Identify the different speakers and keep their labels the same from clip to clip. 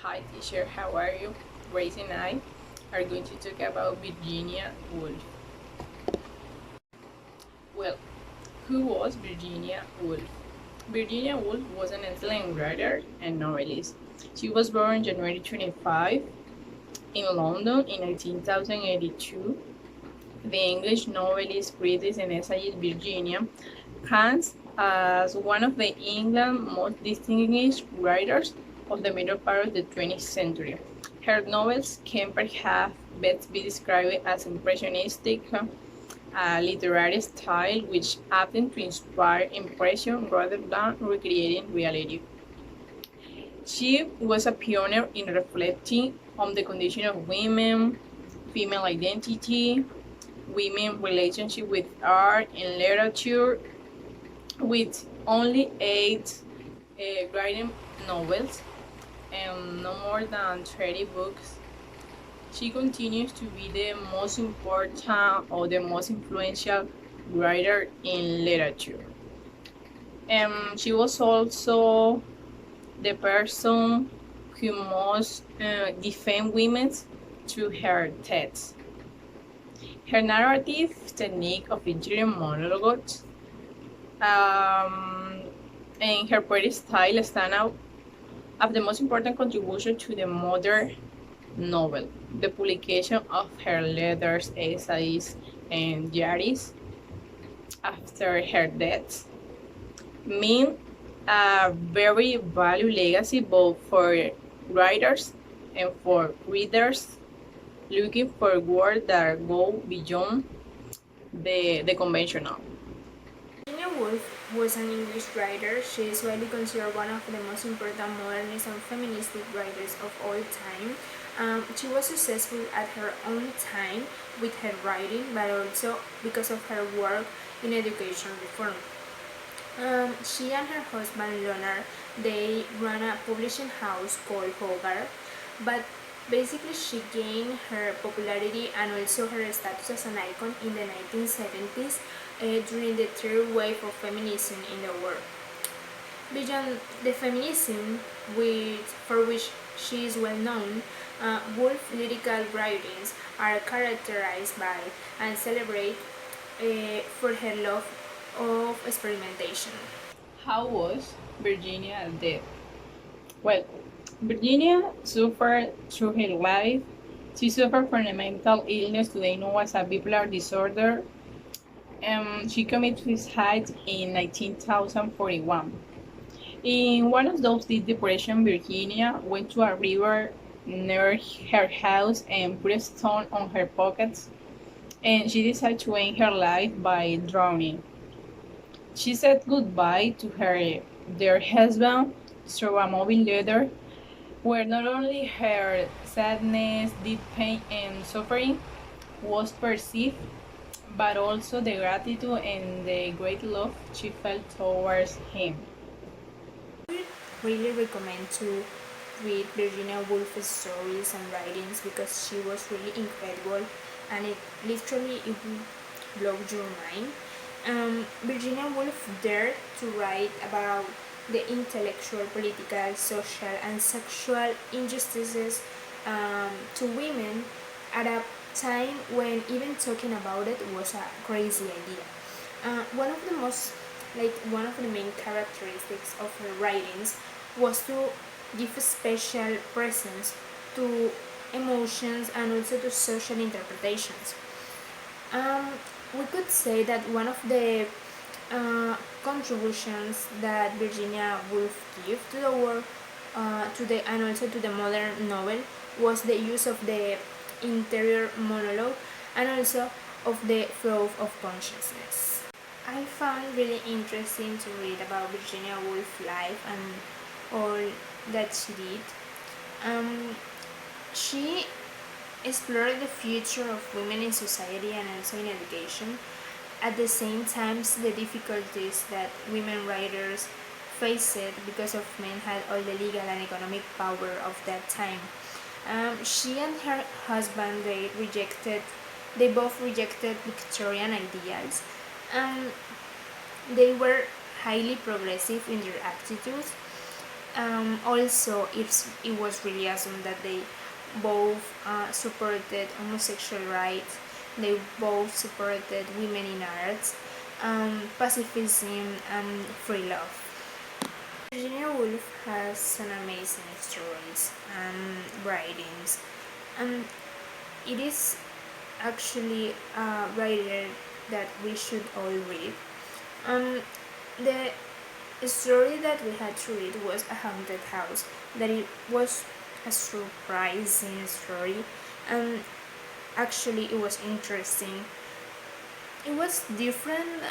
Speaker 1: Hi teacher, how are you? Grace and I are going to talk about Virginia Woolf. Well, who was Virginia Woolf? Virginia Woolf was an excellent writer and novelist. She was born January 25 in London in 1982. The English novelist, critic, and essayist Virginia counts as one of the England's most distinguished writers of the middle part of the 20th century. Her novels can perhaps best be described as impressionistic, a literary style which often to inspire impression rather than recreating reality. She was a pioneer in reflecting on the condition of women, female identity, women relationship with art and literature. With only eight writing novels and no more than 30 books, she continues to be the most important or the most influential writer in literature. She was also the person who most defend women through her texts. Her narrative technique of featuring monologues and her poetic style stand out as the most important contribution to the modern novel. The publication of her letters, essays, and diaries after her death mean a very valuable legacy both for writers and for readers looking for words that go beyond the conventional.
Speaker 2: Virginia Woolf was an English writer. She is widely considered one of the most important modernist and feministic writers of all time. She was successful at her own time with her writing, but also because of her work in education reform. She and her husband Leonard, they run a publishing house called Hogarth, but basically she gained her popularity and also her status as an icon in the 1970s during the third wave of feminism in the world. Beyond the feminism for which she is well known, Woolf's lyrical writings are characterized by and celebrate for her love of experimentation.
Speaker 1: How was Virginia dead? Well, Virginia suffered through her life. She suffered from a mental illness today known as a bipolar disorder. She committed suicide in 1941. In one of those deep depression, Virginia went to a river near her house and put a stone on her pockets, and she decided to end her life by drowning. She said goodbye to her dear husband through a mobile letter where not only her sadness, deep pain, and suffering was perceived, but also the gratitude and the great love she felt towards him.
Speaker 2: Really recommend to read Virginia Woolf's stories and writings because she was really incredible and it will blow your mind. Virginia Woolf dared to write about the intellectual, political, social, and sexual injustices to women at a time when even talking about it was a crazy idea. One of the main characteristics of her writings was to give a special presence to emotions and also to social interpretations. Um, we could say that one of the contributions that Virginia Woolf gave to the work, to the and also to the modern novel, was the use of the interior monologue and also of the flow of consciousness. I found really interesting to read about Virginia Woolf's life and all that she did. Um, she explored the future of women in society and also in education. At the same time, the difficulties that women writers faced because of men had all the legal and economic power of that time. She and her husband they both rejected Victorian ideals. Um, they were highly progressive in their attitudes. Also, it was really awesome that they both supported homosexual rights. They both supported women in arts, pacifism, and free love. Virginia Woolf has some amazing stories and writings, and it is actually a writer that we should all read. Um, the story that we had to read was A Haunted House, that it was a surprising story, and actually it was interesting. It was different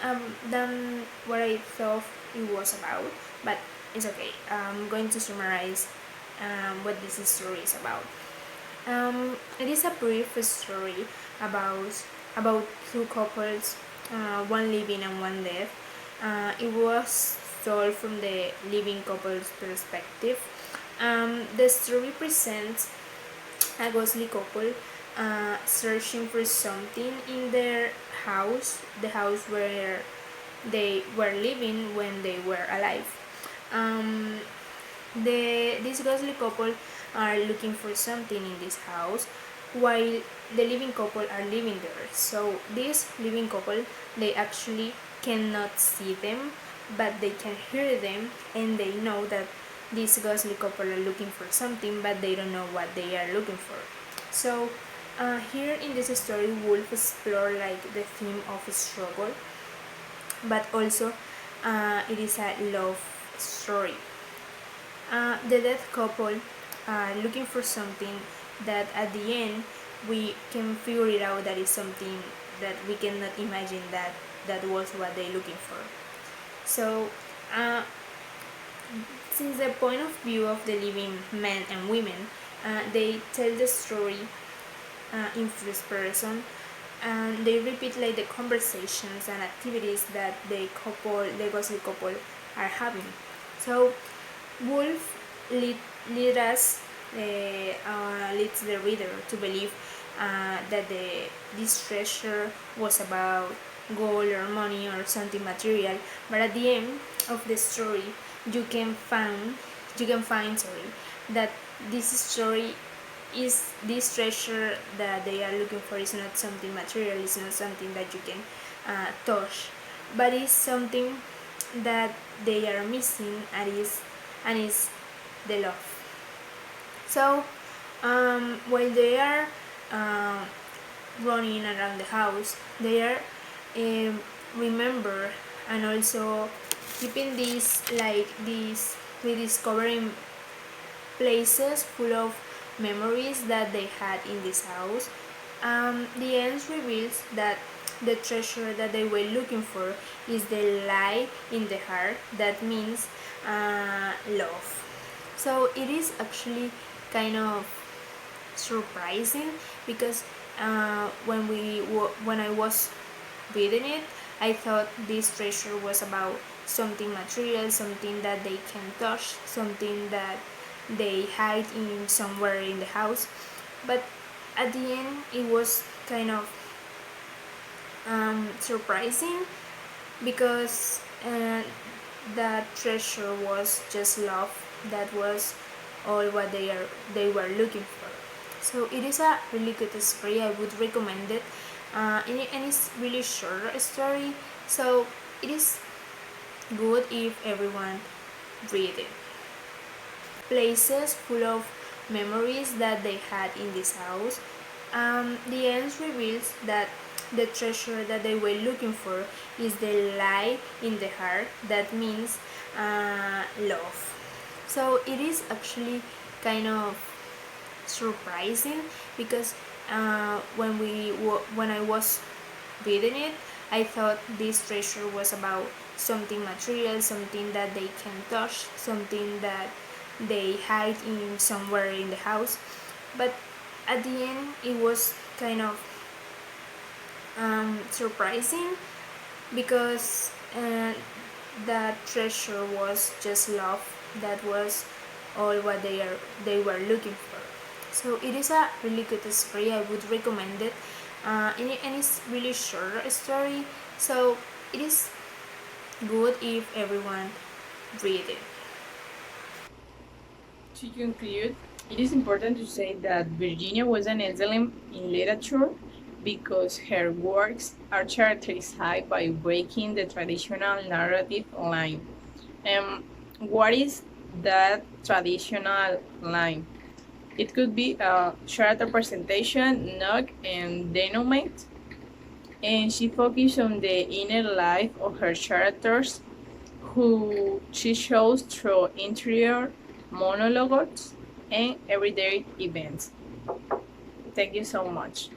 Speaker 2: than what I thought it was about, but it's okay. I'm going to summarize what this story is about. It is a brief story about about two couples, one living and one dead. It was told from the living couple's perspective. The story presents a ghostly couple searching for something in their house, the house where they were living when they were alive. Um, this ghostly couple are looking for something in this house while the living couple are living there. So this living couple, they actually cannot see them, but they can hear them, and they know that this ghostly couple are looking for something, but they don't know what they are looking for. So here in this story, Wolf explore like the theme of struggle, but also it is a love story. The dead couple are looking for something that at the end we can figure it out that is something that we cannot imagine that was what they're looking for. So uh, since the point of view of the living men and women, they tell the story in first person, and they repeat like the conversations and activities that the ghostly couple are having. So Wolf lead us, leads the reader to believe that this treasure was about gold or money or something material, but at the end of the story, you can find that this story is this treasure that they are looking for is not something material, it's not something that you can touch, but it's something that they are missing, and is the love. So while they are um, running around the house, they are um, remember, and also keeping this like this rediscovering places full of memories that they had in this house. The end reveals that the treasure that they were looking for is the light in the heart, that means love. So it is actually kind of surprising because when I was reading it, I thought this treasure was about something material, something that they can touch, something that they hide in somewhere in the house. But at the end, it was kind of surprising because that treasure was just love. That was all what they were looking for. So it is a really good story. I would recommend it. And it's really short story, so it is good if everyone read it. Places full of memories that they had in this house. The end reveals that the treasure that they were looking for is the light in the heart, that means love. So it is actually kind of surprising because when I was reading it, I thought this treasure was about something material, something that they can touch, something that they hide in somewhere in the house. But at the end, it was kind of surprising because that treasure was just love. That was all what they were looking for. So it is a really good story. I would recommend it. And it's really short story, so it is good if everyone read it.
Speaker 1: To conclude, it is important to say that Virginia was an excellent in literature because her works are characterized by breaking the traditional narrative line. And what is that traditional line? It could be a shared representation, knock, and denominate. And she focused on the inner life of her characters, who she shows through interior monologues and everyday events. Thank you so much.